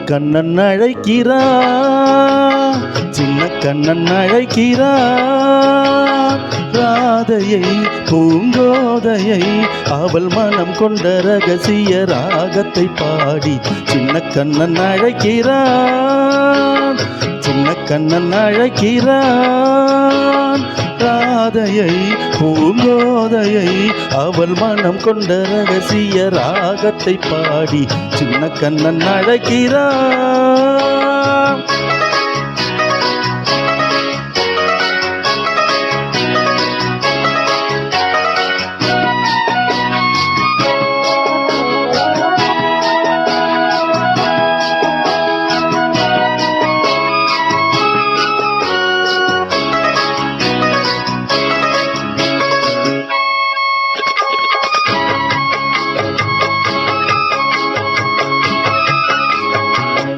கண்ணன் அழைக்கிறான், சின்ன கண்ணன் அழைக்கிறான். ராதையை பூங்கோதையை அவள் மனம் கொண்ட ரகசிய ராகத்தை பாடி சின்ன கண்ணன் அழைக்கிறான், சின்ன கண்ணன் அழைக்கிறான். ராதையை பூங்கோதையை அவள் மனம் கொண்ட ரகசிய ராகத்தை பாடி சின்ன கண்ணன் அழைக்கிறான்.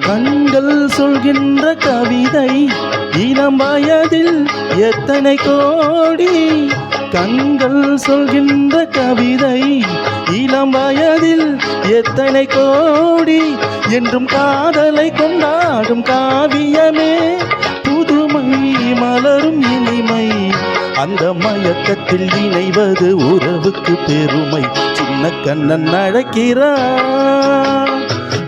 கண்கள் சொல்கின்ற கவிதை இளம் வயதில் எத்தனை கோடி. கண்கள் சொல்கின்ற கவிதை இளம் வயதில் எத்தனை கோடி. என்றும் காதலை கொண்டாடும் காவியமே புதுமை மலரும் இனிமை. அந்த மயக்கத்தில் இணைவது உறவுக்கு பெருமை. சின்ன கண்ணன் அழைக்கிறான்,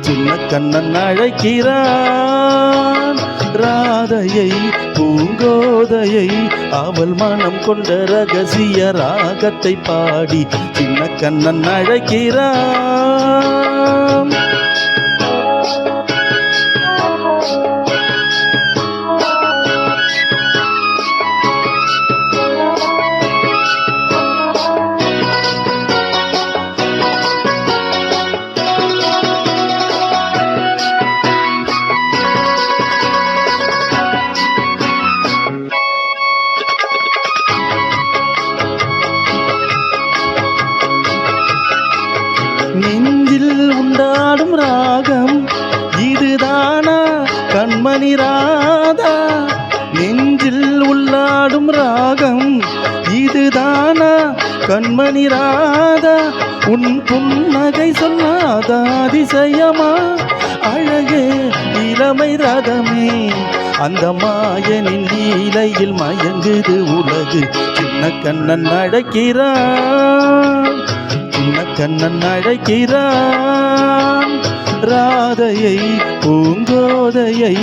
சின்ன கண்ணன் அழைக்கிறான். ராதையை பூங்கோதையை அவள் மனம் கொண்ட ரகசிய ராகத்தை பாடி சின்ன கண்ணன் அழைக்கிறான். நெஞ்சில் உண்டாடும் ராகம் இதுதானா கண்மணி ராதா. நெஞ்சில் உள்ளாடும் ராகம் இதுதானா கண்மணி ராதா. உன் புன்னகை சொல்லாத அதிசயமா அழகே இளமை ரதமே. அந்த மாயனின் லீலையில் மயங்குது உலகு. சின்ன கண்ணன் அழைக்கிறான், சின்ன கண்ணன் அழைக்கிறான். ராதையை பூங்கோதையை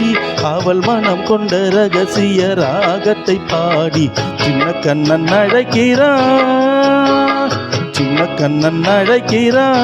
அவள் மனம் கொண்ட ரகசிய ராகத்தை பாடி சின்ன கண்ணன் அழைக்கிறான், சின்ன கண்ணன் அழைக்கிறான்.